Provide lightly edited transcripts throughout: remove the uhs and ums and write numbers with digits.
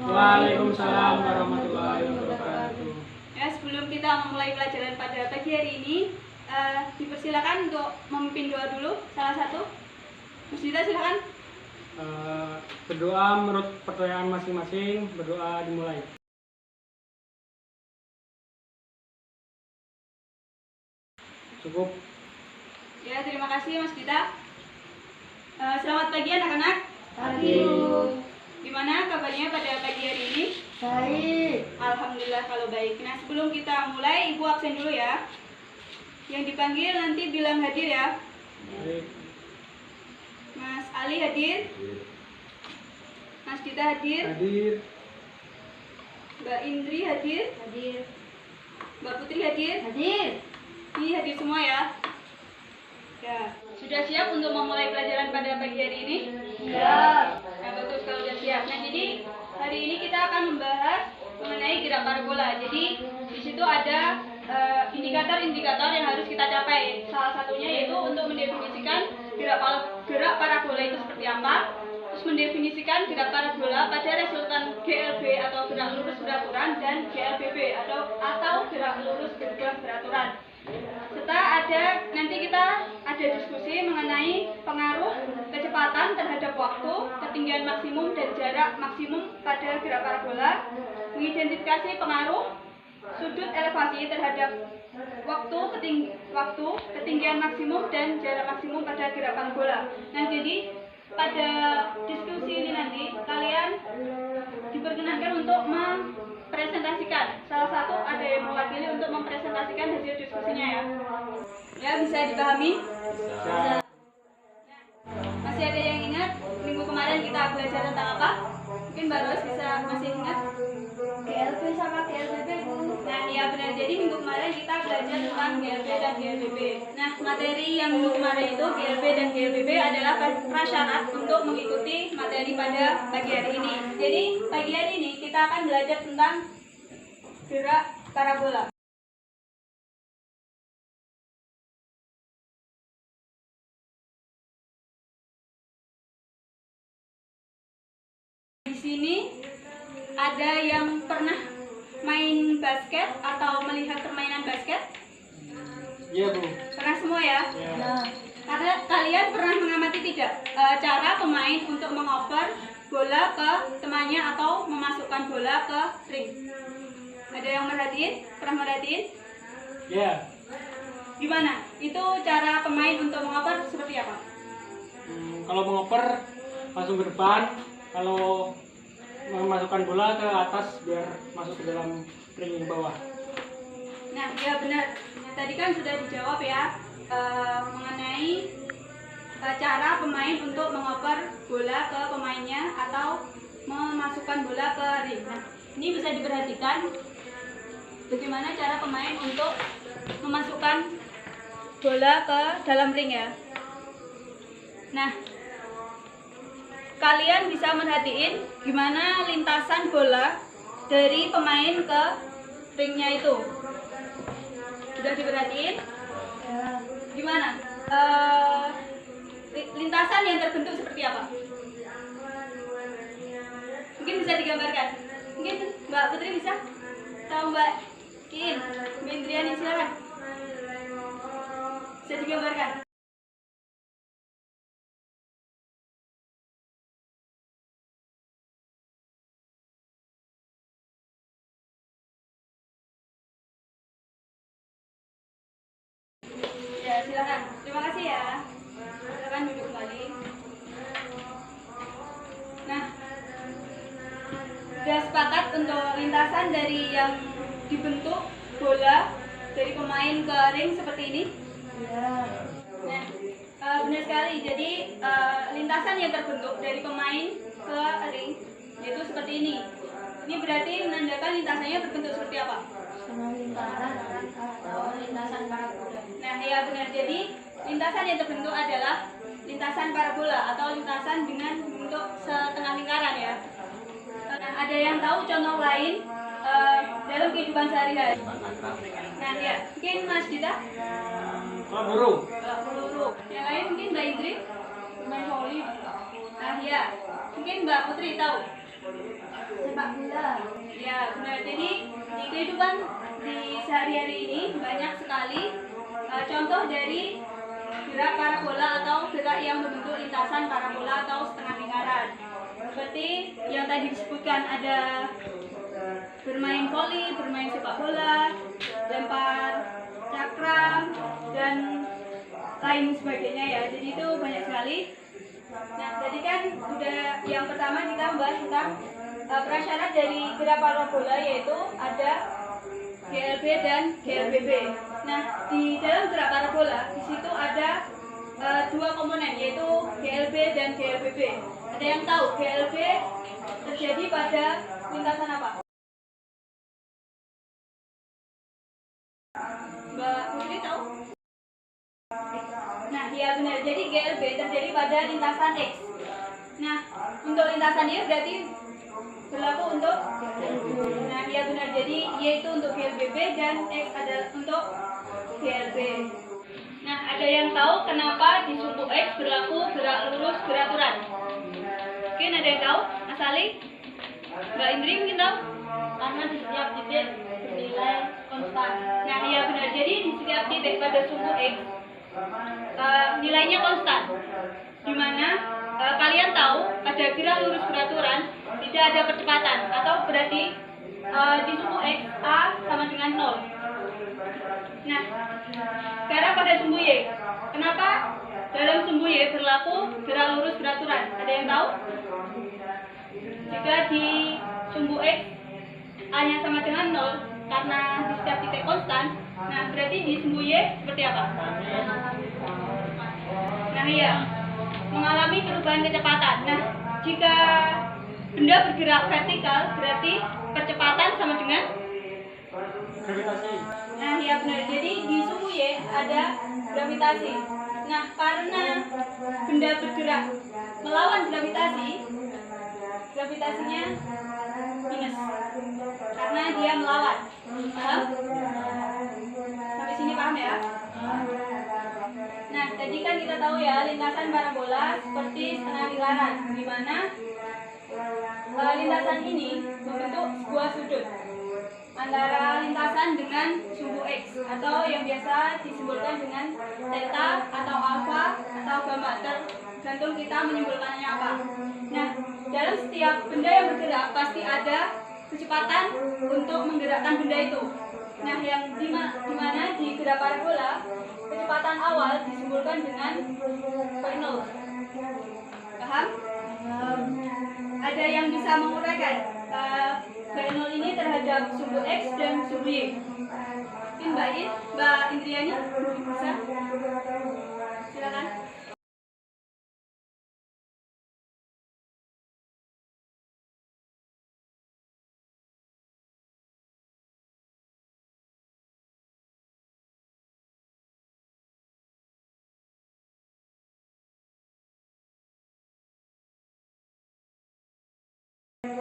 Waalaikumsalam warahmatullahi wabarakatuh. Ya, sebelum kita memulai pelajaran pada pagi hari ini, dipersilakan untuk memimpin doa dulu salah satu. Mas Dita, silakan. Berdoa menurut percayaan masing-masing. Berdoa dimulai. Cukup. Ya, terima kasih Mas Dita. Selamat pagi anak-anak. Pagi. Gimana kabarnya pada pagi hari ini? Baik. Alhamdulillah kalau baik. Nah, sebelum kita mulai, Ibu absen dulu ya. Yang dipanggil nanti bilang hadir ya. Baik. Mas Ali hadir. Mas Dita hadir. Hadir. Mbak Indri hadir. Hadir. Mbak Putri hadir. Hadir. Ini hadir semua ya. Ya, sudah siap untuk memulai pelajaran pada pagi hari ini? Siap. Nah, bagus kalau sudah siap. Nah, jadi hari ini kita akan membahas mengenai gerak parabola. Jadi di situ ada indikator-indikator yang harus kita capai. Salah satunya yaitu untuk mendefinisikan gerak parabola itu seperti apa, terus mendefinisikan gerak parabola pada resultan GLB atau gerak lurus beraturan dan GLBB atau gerak lurus bergerak beraturan. Serta nanti kita ada diskusi mengenai pengaruh kecepatan terhadap waktu, ketinggian maksimum dan jarak maksimum pada gerak parabola, mengidentifikasi pengaruh sudut elevasi terhadap waktu, ketinggian maksimum dan jarak maksimum pada gerak parabola. Nah, jadi pada diskusi ini nanti kalian diperkenankan untuk mempresentasikan. Salah satu ada yang mewakili untuk mempresentasikan hasil diskusinya ya. Ya, bisa dipahami? Bisa. Masih ada yang ingat minggu kemarin kita belajar tentang apa? Mungkin Mbak Ros masih ingat? GLB sama GLBB, Bu. Nah, iya benar. Jadi minggu kemarin kita belajar tentang GLB dan GLBB. Nah, materi yang minggu kemarin itu GLB dan GLBB adalah prasyarat untuk mengikuti materi pada pagi hari ini. Jadi pagi hari ini kita akan belajar tentang gerak parabola. Di sini ada yang pernah main basket atau melihat permainan basket? Iya, Bu. Pernah semua ya? Ya. Karena kalian pernah mengamati tidak cara pemain untuk mengoper bola ke temannya atau memasukkan bola ke ring? Ada yang merhatiin? Pernah merhatiin? Ya. Gimana? Itu cara pemain untuk mengoper seperti apa? Kalau mengoper langsung ke depan. Kalau memasukkan bola ke atas biar masuk ke dalam ring bawah. Nah, ya benar. Tadi kan sudah dijawab ya mengenai cara pemain untuk mengoper bola ke pemainnya atau memasukkan bola ke ring. Nah, ini bisa diperhatikan bagaimana cara pemain untuk memasukkan bola ke dalam ring ya. Nah, kalian bisa merhatiin gimana lintasan bola dari pemain ke ringnya itu. Sudah diperhatiin? Gimana? Lintasan yang terbentuk seperti apa? Mungkin bisa digambarkan. Mungkin Mbak Putri bisa? Atau Mbak Kiin? Mbak Indriani, silakan. Bisa digambarkan. Ya, silakan. Terima kasih ya. Silakan duduk kembali. Nah, sudah sepakat untuk lintasan dari yang dibentuk bola dari pemain ke ring seperti ini? Ya. Nah, benar sekali. Jadi lintasan yang terbentuk dari pemain ke ring yaitu seperti ini. Ini berarti menandakan lintasannya berbentuk seperti apa? Sama lintasan atau lintasan parabola. Nah, ya benar. Jadi lintasan yang terbentuk adalah lintasan parabola atau lintasan dengan bentuk setengah lingkaran ya. Nah, ada yang tahu contoh lain dalam kehidupan sehari-hari? Nah, ya mungkin Mas Dita. Peluru. Peluru. Yang lain mungkin Mbak Indri. Main voli. Nah, ya mungkin Mbak Putri tahu. Sepak bola. Ya, benar. Jadi di kehidupan di sehari-hari ini banyak sekali contoh dari gerak parabola atau gerak yang membentuk lintasan parabola atau setengah lingkaran. Seperti yang tadi disebutkan, ada bermain voli, bermain sepak bola, lempar cakram, dan lain sebagainya ya. Jadi itu banyak sekali. Nah, tadi kan udah yang pertama kita membahas tentang prasyarat dari gerak parabola, yaitu ada GLB dan GLBB. Nah, di dalam gerak parabola di situ ada dua komponen, yaitu GLB dan GLBB. Ada yang tahu GLB terjadi pada lintasan apa? Mbak Putri tahu? Nah, iya benar. Jadi GLB terjadi pada lintasan X. Nah, untuk lintasan Y berarti berlaku untuk. Nah, iya benar. Jadi Y itu untuk GLBB dan X adalah untuk GLB. Nah, ada yang tahu kenapa di sumbu X berlaku gerak lurus beraturan? Mungkin ada yang tahu? Mas Ali? Mbak Indri mungkin tahu? Karena di setiap titik bernilai konstan. Nah, iya benar. Jadi di setiap titik pada sumbu X nilainya konstan. Dimana kalian tahu pada gerak lurus beraturan tidak ada percepatan, atau berarti di sumbu X A sama dengan 0. Nah, sekarang pada sumbu Y, kenapa dalam sumbu Y berlaku gerak lurus beraturan? Ada yang tahu? Jika di sumbu X A-nya sama dengan 0 karena di setiap titik konstan, nah berarti di sumbu Y seperti apa? Nah iya, mengalami perubahan kecepatan. Nah, jika benda bergerak vertikal berarti percepatan sama dengan Gravitasi. Nah, ya benar. Jadi di sumbu Y ada gravitasi. Nah, karena benda bergerak melawan gravitasi, gravitasinya minus. Karena dia melawan. Paham? Sampai sini paham ya? Nah, tadi kan kita tahu ya, lintasan parabola seperti setengah lingkaran, di mana lintasan ini membentuk sebuah sudut antara lintasan dengan sumbu X, atau yang biasa disimbolkan dengan theta atau alpha atau gamma, tergantung kita menyimpulkannya apa. Nah, dalam setiap benda yang bergerak pasti ada kecepatan untuk menggerakkan benda itu. Nah, yang dimana di gerak parabola kecepatan awal disimbolkan dengan V0. Paham? Ada yang bisa menguraikan V0 ini terhadap sumbu X dan sumbu Y? Mungkin Mbak Indriani bisa? Silakan.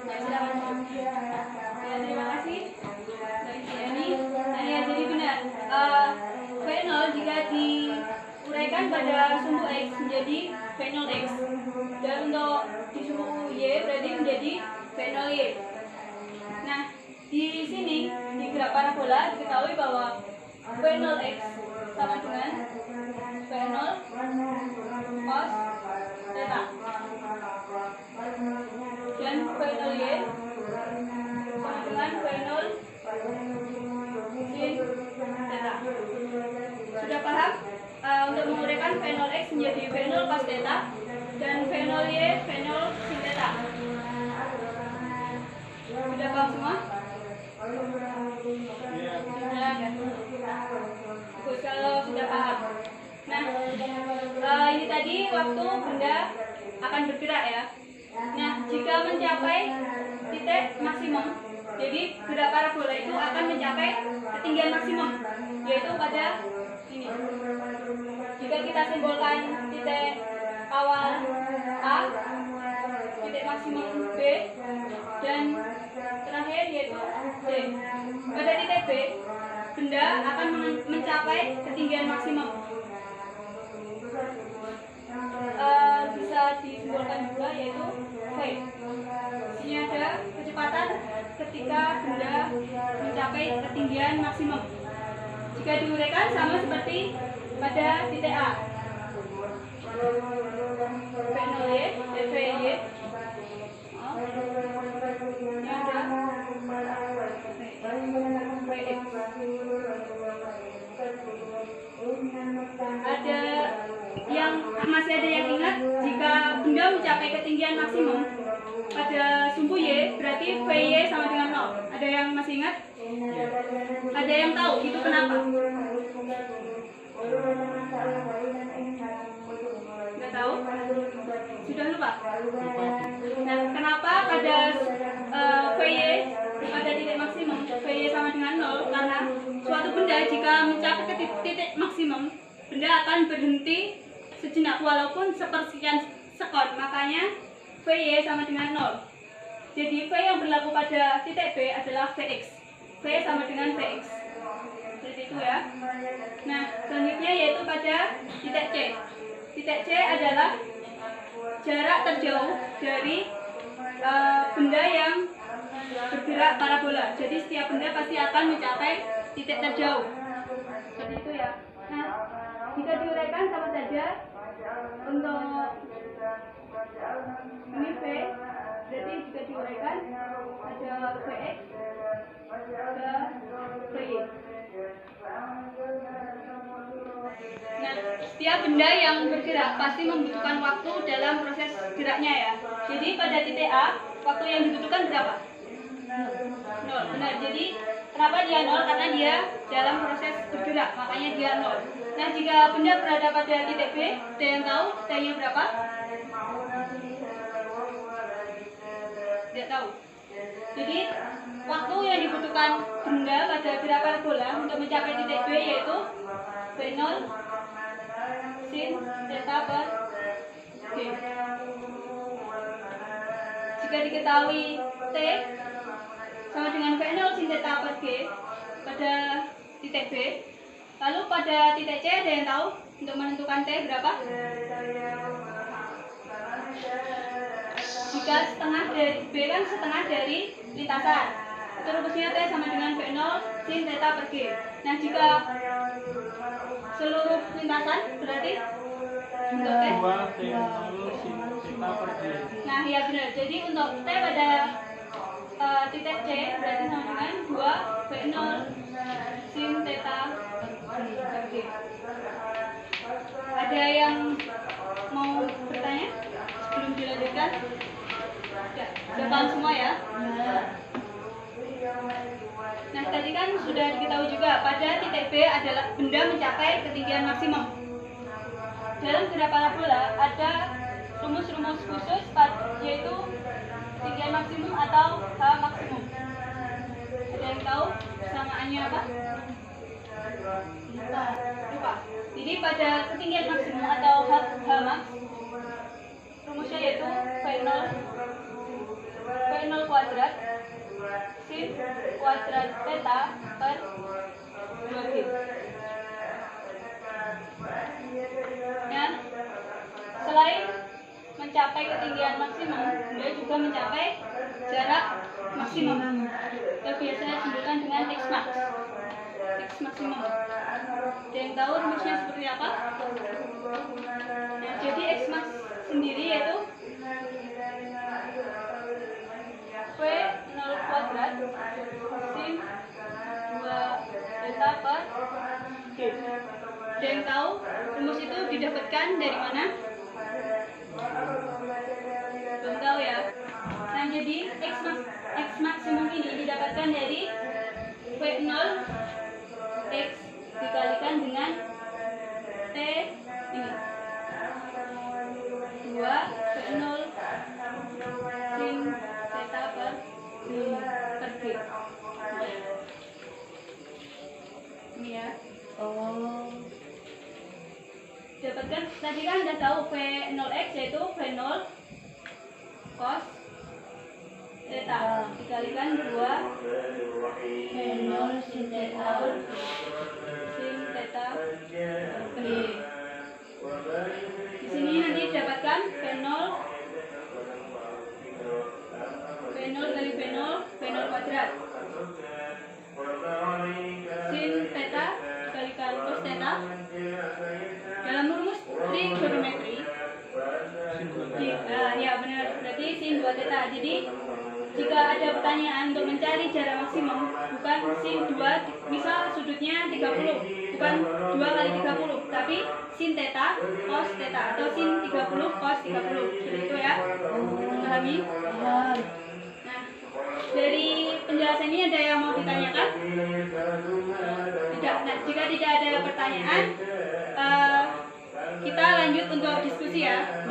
Ya, silakan. Ya, terima kasih Mbak Indriani. Nah, ya, jadi benar. V0 jika diuraikan pada sumbu X menjadi V0X, dan untuk di sumbu Y berarti menjadi V0Y. Nah, di sini di gerak parabola diketahui bahwa V0X sama dengan V0 cos theta, dan V0Y sama dengan V0 sin theta. Sudah paham? Untuk menguraikan V0X menjadi V0 cos theta dan V0Y V0 sin theta. Sudah paham semua? Sudah. Bagus kalau sudah paham. Nah, ini tadi waktu benda akan bergerak ya. Nah, jika mencapai titik maksimum, jadi gerak parabola itu akan mencapai ketinggian maksimum, yaitu pada ini. Jika kita simbolkan titik awal A, titik maksimum B, dan terakhir yaitu C. Pada titik B, benda akan mencapai ketinggian maksimum. Bisa disimbolkan juga yaitu V. Ini ada kecepatan ketika benda mencapai ketinggian maksimum. Jika diuraikan sama seperti pada titik A. V0Y, VY. Ini ada VX. Masih ada yang ingat jika benda mencapai ketinggian maksimum pada sumbu Y, berarti VY sama dengan 0. Ada yang masih ingat? Ada yang tahu itu kenapa? Nggak tahu? Sudah lupa? Nah, kenapa pada VY pada titik maksimum VY sama dengan 0? Karena suatu benda jika mencapai ke titik maksimum, benda akan berhenti sejenak walaupun sepersekian sekon, makanya VY sama dengan 0. Jadi V yang berlaku pada titik B adalah Vx. V sama dengan Vx. Jadi itu ya. Nah, selanjutnya yaitu pada titik C. Titik C adalah jarak terjauh dari benda yang bergerak parabola. Jadi setiap benda pasti akan mencapai titik terjauh. Seperti itu ya. Nah, jika diuraikan sama saja untuk ini V, jadi jika diuraikan ada Vx ada Vy. Nah, setiap benda yang bergerak pasti membutuhkan waktu dalam proses geraknya ya. Jadi pada titik A, waktu yang dibutuhkan berapa? 0. Benar. Jadi kenapa dia 0? Karena dia dalam proses bergerak, makanya dia 0. Nah, jika benda berada pada titik B, ada yang tahu T-nya berapa? Tidak tahu. Jadi waktu yang dibutuhkan benda pada gerak parabola untuk mencapai titik B yaitu V0 sin theta per G. Jika diketahui T sama dengan V0 sin theta per G pada titik B, lalu pada titik C ada yang tahu untuk menentukan T berapa? Jika setengah dari B kan setengah dari lintasan, itu rumusnya T sama dengan V0 sin theta per G. Nah, jika seluruh lintasan berarti untuk T 2 sin theta per G. Nah, ya benar. Jadi untuk T pada titik C berarti sama dengan 2 V0 sin theta per G. Ada yang mau bertanya sebelum dilanjutkan? Sudah paham semua ya? Nah, tadi kan sudah diketahui juga pada titik B adalah benda mencapai ketinggian maksimum. Dalam gerak parabola ada rumus-rumus khusus yaitu ketinggian maksimum atau H maksimum. Ada yang tahu samaannya apa? Lupa. Jadi pada ketinggian maksimum atau H max, rumusnya yaitu V0 kuadrat sin kuadrat theta per 2G. Dan selain mencapai ketinggian maksimum, dia juga mencapai jarak maksimum. Kita biasanya disebutkan dengan X max. X maksimum. Ada yang tahu rumusnya seperti apa? Nah, jadi X max sendiri yaitu V0 kuadrat sin 2 theta per G. Ada yang tahu rumus itu didapatkan dari mana? Belum tahu ya. Nah, jadi X maksimum ini didapatkan dari V0 X dikalikan dengan T ini 2 V0 sin theta per G. Ini ya. Oh. Dapatkan tadi kan udah tahu V0x yaitu V0 cos theta dikalikan 2 V0 sin theta sin theta per G. Di sini nanti dapatkan V0 kali V0 theta. Jadi jika ada pertanyaan untuk mencari jarak maksimum, bukan sin 2, misal sudutnya 30, bukan 2 kali 30, tapi sin theta cos theta atau sin 30 cos 30. Seperti itu ya. Pahami? Nah, dari penjelasan ini ada yang mau ditanyakan? Tidak. Nah, jika tidak ada pertanyaan, kita lanjut untuk diskusi ya.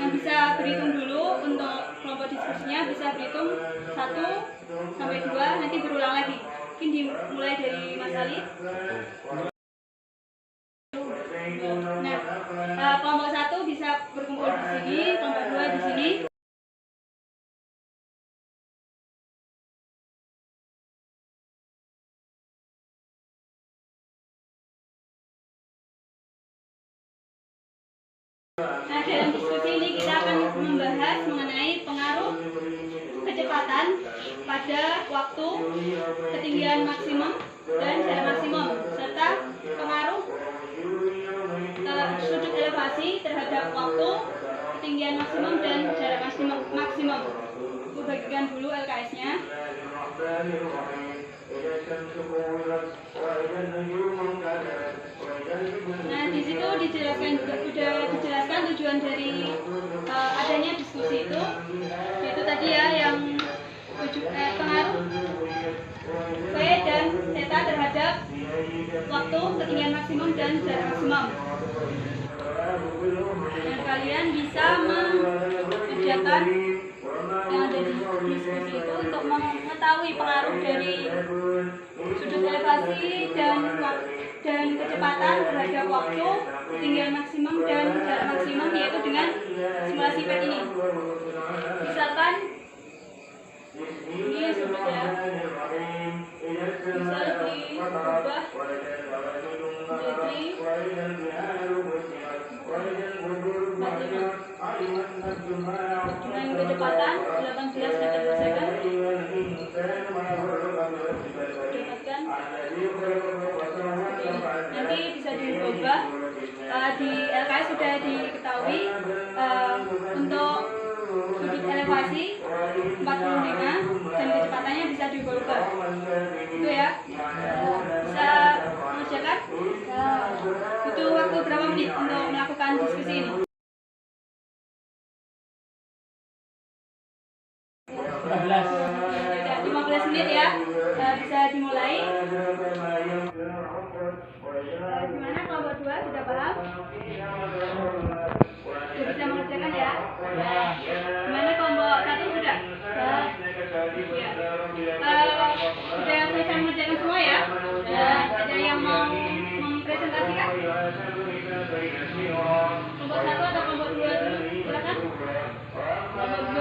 Yang bisa berhitung dulu untuk kelompok diskusinya, bisa berhitung 1 sampai 2, nanti berulang lagi. Mungkin dimulai dari Mas Ali. Nah, kelompok 1 bisa berkumpul di sini, kelompok 2 di sini. Nah, dalam diskusi ini kita akan membahas mengenai pengaruh kecepatan pada waktu, ketinggian maksimum dan jarak maksimum, serta pengaruh sudut elevasi terhadap waktu, ketinggian maksimum dan jarak maksimum. Aku bagikan dulu LKS-nya. Nah, di situ dijelaskan juga, sudah dijelaskan tujuan dari adanya diskusi itu, yaitu tadi ya yang pengaruh V dan theta terhadap waktu, ketinggian maksimum dan jarak maksimum. Dan kalian bisa mengerjakan yang ada di diskusi itu untuk mengetahui pengaruh dari sudut elevasi dan kecepatan terhadap waktu, ketinggian maksimum dan jarak maksimum, yaitu dengan simulasi PET ini. Misalkan ini sudut ya, bisa diubah menjadi 45 dengan kecepatan 18 meter per second. Nanti bisa diubah di LKS sudah diketahui untuk sudut elevasi 45 dan kecepatannya bisa diubah. Itu ya. Bisa mengerjakan? Butuh waktu berapa menit untuk melakukan diskusi ini? 15 menit ya. Bisa dimulai. Gimana kelompok 2 sudah paham? Sudah bisa mengerjakan ya? Gimana kelompok 1 sudah? Ya. Sudah selesai mengerjakan semua ya? Ada yang mau mempresentasikan? Kelompok 1 atau kelompok 2 dulu? Silakan. Kelompok 2.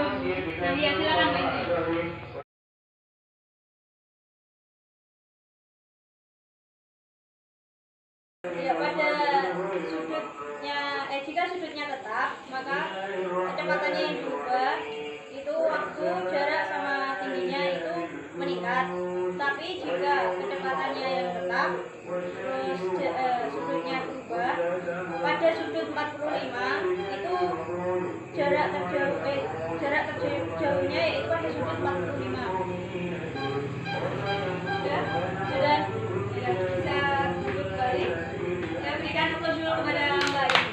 Nah, ya silakan Mbak Indri. Ya, pada sudutnya, jika sudutnya tetap, maka kecepatannya yang diubah itu waktu, jarak sama tingginya itu meningkat. Tapi jika kecepatannya yang tetap, terus sudutnya berubah, pada sudut 45 itu jarak terjauhnya yaitu pada sudut 45. Ya, dan ya, bisa balik. Saya berikan fokus dulu kepada Mbak ini.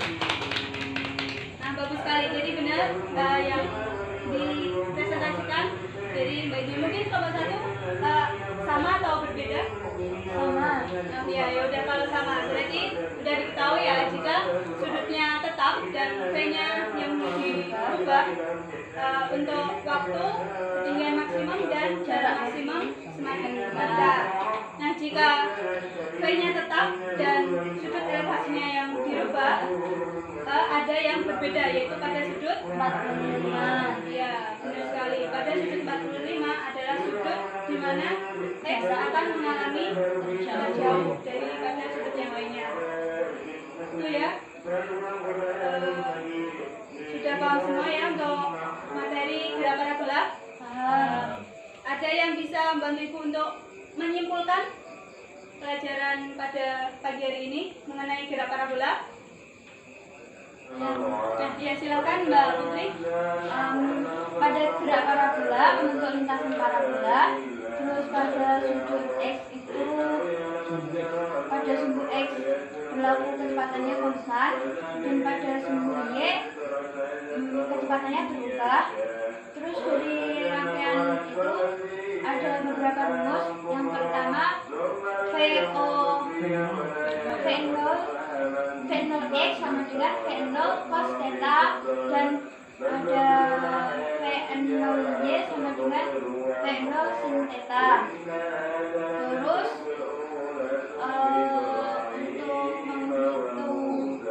Nah, bagus sekali. Jadi benar yang dipresentasikan dari Mbak ini. Mungkin kelompok 1 sama atau berbeda? Sama. Nah, ya udah, kalau sama berarti sudah diketahui ya, jika sudutnya tetap dan V-nya yang diubah untuk waktu, ketinggian maksimum dan jarak maksimum semakin rendah. Nah, jika V-nya tetap dan sudut elevasinya yang dirubah, ada yang berbeda, yaitu pada sudut 45. Ya, benar sekali. Pada sudut 45 adalah sudut di mana X akan mengalami jarak jauh daripada sudut yang lainnya. Itu ya. Sudah paham semua ya untuk materi gerak parabola? Ada yang bisa membantu Ibu untuk menyimpulkan pelajaran pada pagi hari ini mengenai gerak parabola? Ya silakan Mbak Putri. Pada gerak parabola membentuk lintasan parabola, terus pada sudut X itu pada sumbu X berlaku kecepatannya konstan dan pada sumbu Y kecepatannya berubah. Terus dari rangkaian itu ada beberapa rumus. Yang pertama V0 X sama dengan V0 cos theta, dan ada V0 Y sama dengan V0 sin theta. Terus untuk menghitung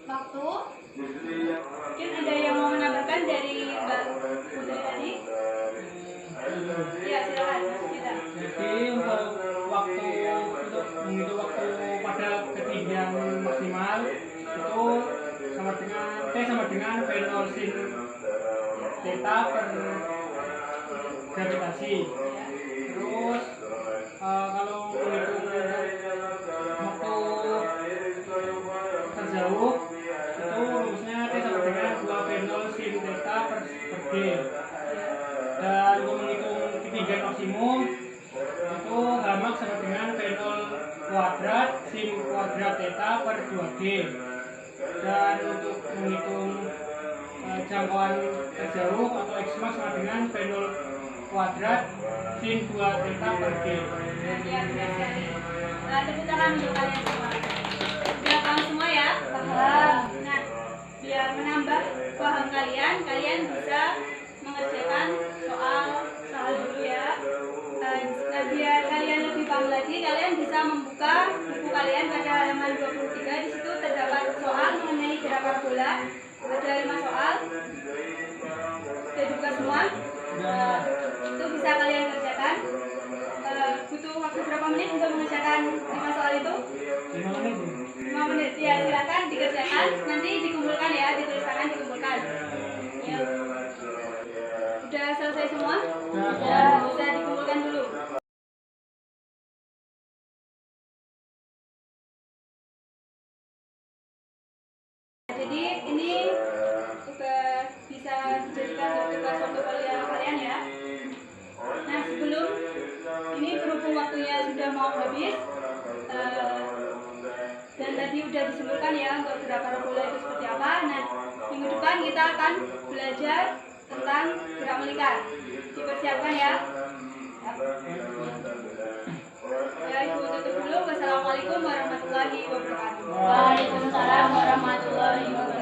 waktu, mungkin ada yang mau menambahkan dari Mbak Putri tadi? Ya silakan kita. Jadi untuk menghitung waktu pada ketinggian maksimal itu sama dengan V0 sin theta per gravitasi. Terus kalau menghitung waktu terjauh itu rumusnya T sama dengan 2V0 sin theta per G. Dan untuk menghitung ketinggian maksimum itu H max sama dengan V0 kuadrat sin kuadrat theta per 2G. Dan untuk menghitung jangkauan terjauh atau X max sama dengan V0 kuadrat sin 2 theta per G. Ya, benar sekali. Tepuk tangan untuk kalian semua. Sudah paham semua ya? Paham. Nah, biar menambah paham kalian bisa mengerjakan soal dulu ya. Nah, biar kalian lebih paham lagi, kalian bisa membuka buku kalian pada halaman 23. Di situ terdapat soal mengenai gerak parabola. Ada 5 soal. Sudah dibuka semua. Itu bisa kalian kerjakan. Butuh waktu berapa menit untuk mengerjakan 5 soal itu? 5 menit. 5 menit. Ya, silakan dikerjakan. Nanti dikumpulkan ya, ditulis tangan dikumpulkan. Ya. Sudah selesai semua? Sudah. Bisa dikumpulkan dulu. Jadi ini sudah bisa dijadikan tugas portofolio kalian ya. Nah, sebelum ini berhubung waktunya sudah mau habis, dan tadi udah disebutkan ya untuk gerak parabola itu seperti apa. Nah, minggu depan kita akan belajar tentang gerak melingkar. Dipersiapkan ya. Ya, Ibu tutup dulu. Wassalamualaikum warahmatullahi wabarakatuh. Waalaikumsalam warahmatullahi wabarakatuh.